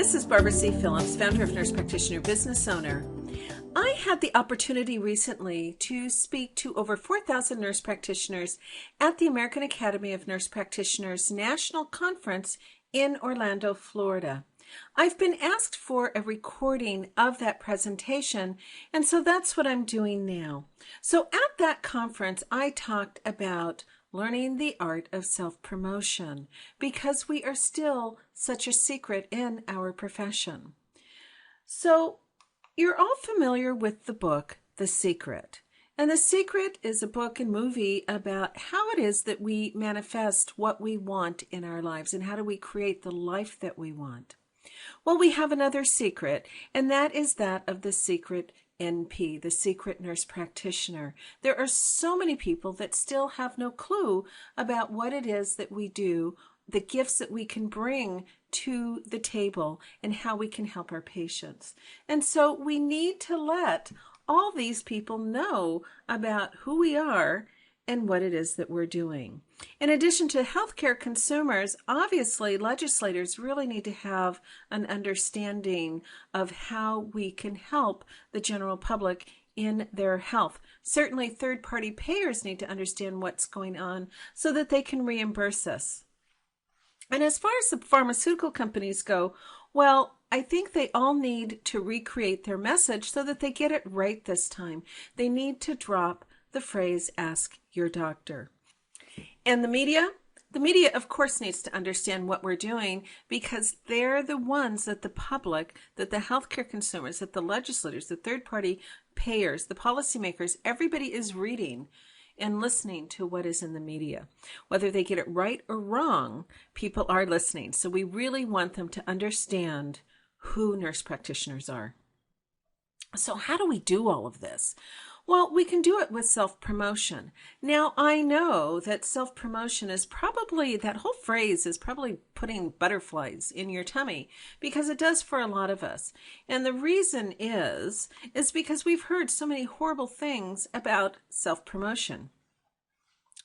This is Barbara C. Phillips, founder of Nurse Practitioner Business Owner. I had the opportunity recently to speak to over 4,000 nurse practitioners at the American Academy of Nurse Practitioners National Conference in Orlando, Florida. I've been asked for a recording of that presentation, and so that's what I'm doing now. So at that conference, I talked about learning the art of self-promotion because we are still such a secret in our profession. So you're all familiar with the book, The Secret. And The Secret is a book and movie about how it is that we manifest what we want in our lives and how do we create the life that we want. Well, we have another secret, and that is that of the secret NP, the secret nurse practitioner. There are so many people that still have no clue about what it is that we do, the gifts that we can bring to the table, and how we can help our patients. And so we need to let all these people know about who we are and what it is that we're doing. In addition to healthcare consumers, obviously legislators really need to have an understanding of how we can help the general public in their health. Certainly third-party payers need to understand what's going on so that they can reimburse us. And as far as the pharmaceutical companies go, well, I think they all need to recreate their message so that they get it right this time. They need to drop the phrase, ask your doctor. And the media of course needs to understand what we're doing because they're the ones that the public, that the healthcare consumers, that the legislators, the third-party payers, the policymakers, everybody is reading and listening to what is in the media. Whether they get it right or wrong, people are listening. So we really want them to understand who nurse practitioners are. So how do we do all of this? Well, we can do it with self-promotion. Now, I know that self-promotion is probably, that whole phrase is probably putting butterflies in your tummy because it does for a lot of us. And the reason is because we've heard so many horrible things about self-promotion.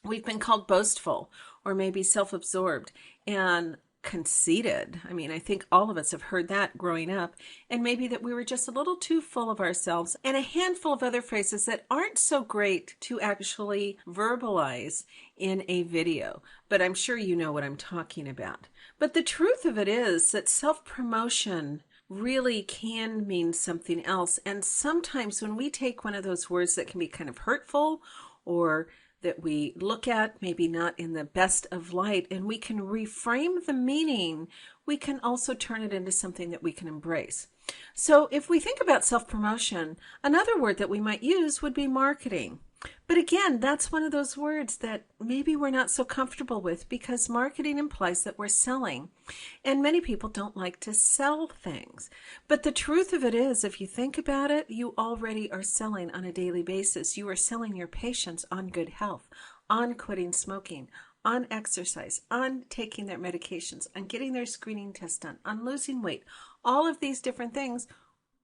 We've been called boastful or maybe self-absorbed and conceited. I mean, I think all of us have heard that growing up, and maybe that we were just a little too full of ourselves, and a handful of other phrases that aren't so great to actually verbalize in a video. But I'm sure you know what I'm talking about. But the truth of it is that self-promotion really can mean something else. And sometimes when we take one of those words that can be kind of hurtful or that we look at maybe not in the best of light, and we can reframe the meaning, we can also turn it into something that we can embrace. So if we think about self-promotion, another word that we might use would be marketing. But again, that's one of those words that maybe we're not so comfortable with because marketing implies that we're selling. And many people don't like to sell things. But the truth of it is, if you think about it, you already are selling on a daily basis. You are selling your patients on good health, on quitting smoking, on exercise, on taking their medications, on getting their screening test done, on losing weight. All of these different things,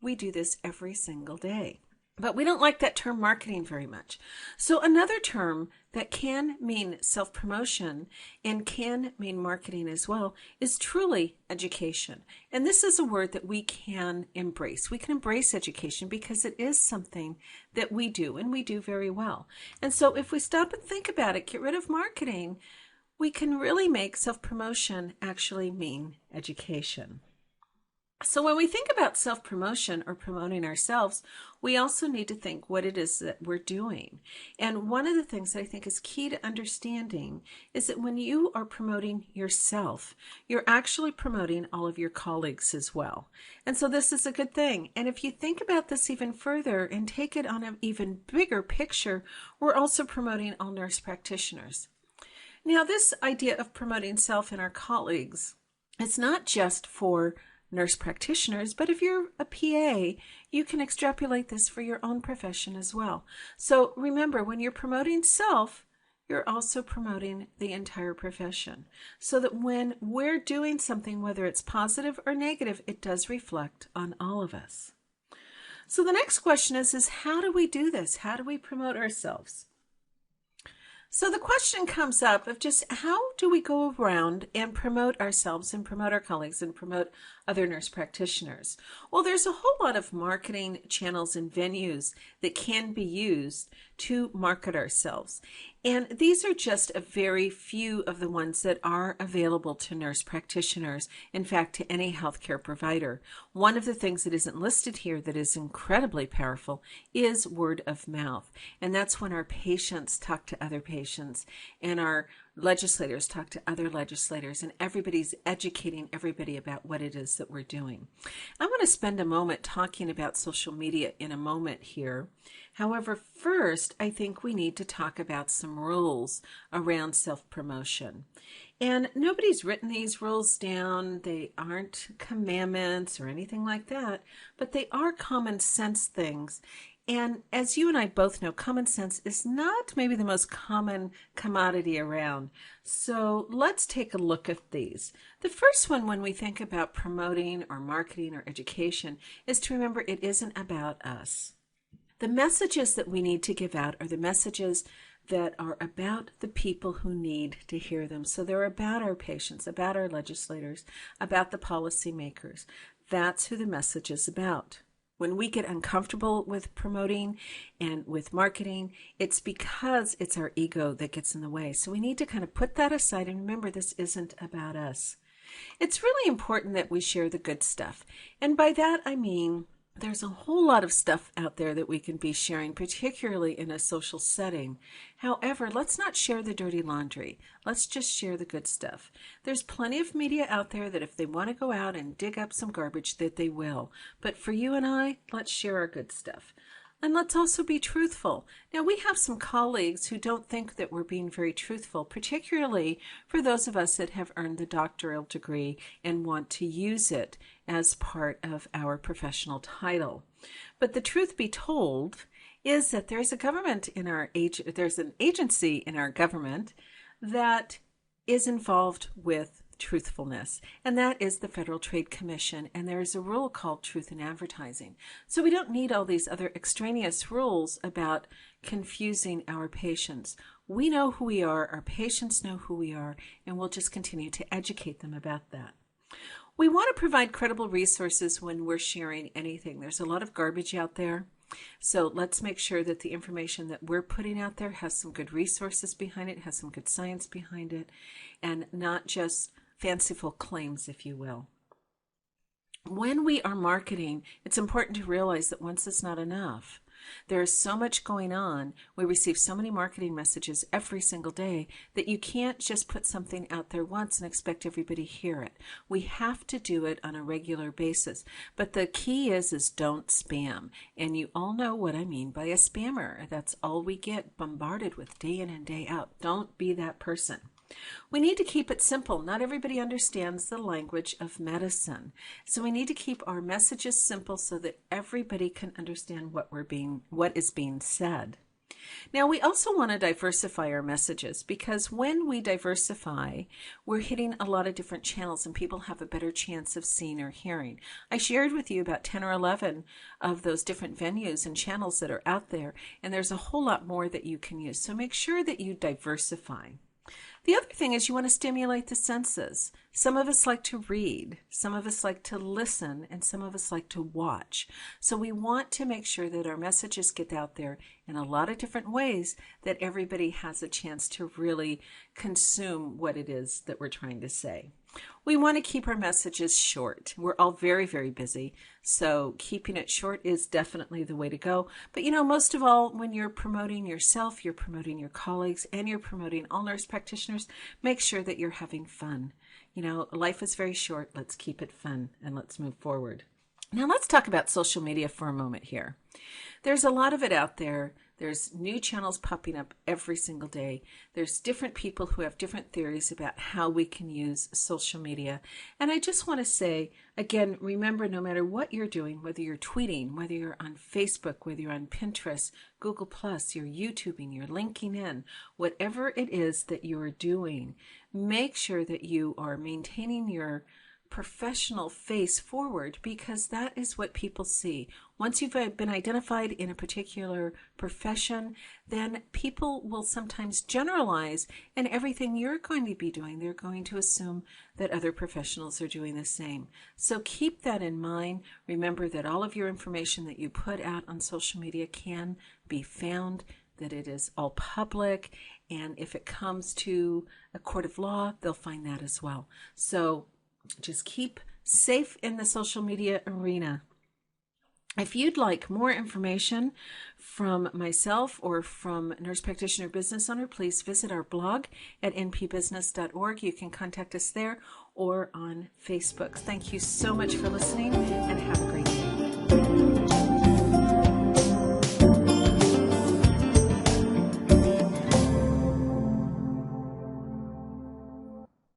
we do this every single day. But we don't like that term marketing very much. So another term that can mean self-promotion and can mean marketing as well is truly education. And this is a word that we can embrace. We can embrace education because it is something that we do and we do very well. And so if we stop and think about it, get rid of marketing, we can really make self-promotion actually mean education. So when we think about self-promotion or promoting ourselves, we also need to think what it is that we're doing. And one of the things that I think is key to understanding is that when you are promoting yourself, you're actually promoting all of your colleagues as well. And so this is a good thing. And if you think about this even further and take it on an even bigger picture, we're also promoting all nurse practitioners. Now, this idea of promoting self and our colleagues, it's not just for nurse practitioners, but if you're a PA, you can extrapolate this for your own profession as well. So remember, when you're promoting self, you're also promoting the entire profession. So that when we're doing something, whether it's positive or negative, it does reflect on all of us. So the next question is how do we do this? How do we promote ourselves? So the question comes up of just how do we go around and promote ourselves and promote our colleagues and promote other nurse practitioners? Well, there's a whole lot of marketing channels and venues that can be used to market ourselves. And these are just a very few of the ones that are available to nurse practitioners, in fact, to any healthcare provider. One of the things that isn't listed here that is incredibly powerful is word of mouth. And that's when our patients talk to other patients and our legislators talk to other legislators, and everybody's educating everybody about what it is that we're doing. I want to spend a moment talking about social media in a moment here. However, first, I think we need to talk about some rules around self-promotion. And nobody's written these rules down. They aren't commandments or anything like that, but they are common sense things. And as you and I both know, common sense is not maybe the most common commodity around. So let's take a look at these. The first one, when we think about promoting or marketing or education, is to remember it isn't about us. The messages that we need to give out are the messages that are about the people who need to hear them. So they're about our patients, about our legislators, about the policymakers. That's who the message is about. When we get uncomfortable with promoting and with marketing, it's because it's our ego that gets in the way. So we need to kind of put that aside and remember this isn't about us. It's really important that we share the good stuff. And by that, I mean there's a whole lot of stuff out there that we can be sharing, particularly in a social setting. However, let's not share the dirty laundry. Let's just share the good stuff. There's plenty of media out there that if they want to go out and dig up some garbage, that they will. But for you and I, let's share our good stuff. And let's also be truthful. Now, we have some colleagues who don't think that we're being very truthful, particularly for those of us that have earned the doctoral degree and want to use it as part of our professional title. But the truth be told is that there's there's an agency in our government that is involved with truthfulness, and that is the Federal Trade Commission, and there is a rule called Truth in Advertising. So we don't need all these other extraneous rules about confusing our patients. We know who we are, our patients know who we are, and we'll just continue to educate them about that. We want to provide credible resources when we're sharing anything. There's a lot of garbage out there. So let's make sure that the information that we're putting out there has some good resources behind it, has some good science behind it, and not just fanciful claims, if you will. When we are marketing, it's important to realize that once is not enough. There is so much going on. We receive so many marketing messages every single day that you can't just put something out there once and expect everybody to hear it. We have to do it on a regular basis. But the key is don't spam. And you all know what I mean by a spammer. That's all we get bombarded with day in and day out. Don't be that person. We need to keep it simple. Not everybody understands the language of medicine. So we need to keep our messages simple so that everybody can understand what is being said. Now, we also want to diversify our messages, because when we diversify, we're hitting a lot of different channels and people have a better chance of seeing or hearing. I shared with you about 10 or 11 of those different venues and channels that are out there, and there's a whole lot more that you can use. So make sure that you diversify. The other thing is you want to stimulate the senses. Some of us like to read, some of us like to listen, and some of us like to watch. So we want to make sure that our messages get out there in a lot of different ways, that everybody has a chance to really consume what it is that we're trying to say. We want to keep our messages short. We're all very, very busy, so keeping it short is definitely the way to go. But most of all, when you're promoting yourself, you're promoting your colleagues, and you're promoting all nurse practitioners, make sure that you're having fun. Life is very short. Let's keep it fun and let's move forward. Now let's talk about social media for a moment here. There's a lot of it out there. There's new channels popping up every single day. There's different people who have different theories about how we can use social media. And I just want to say, again, remember, no matter what you're doing, whether you're tweeting, whether you're on Facebook, whether you're on Pinterest, Google+, you're YouTubing, you're linking in, whatever it is that you're doing, make sure that you are maintaining your professional face forward, because that is what people see. Once you've been identified in a particular profession, then people will sometimes generalize, and everything you're going to be doing, they're going to assume that other professionals are doing the same. So keep that in mind. Remember that all of your information that you put out on social media can be found, that it is all public, and if it comes to a court of law, they'll find that as well. So just keep safe in the social media arena. If you'd like more information from myself or from Nurse Practitioner Business Owner, please visit our blog at npbusiness.org. You can contact us there or on Facebook. Thank you so much for listening, and have a great day.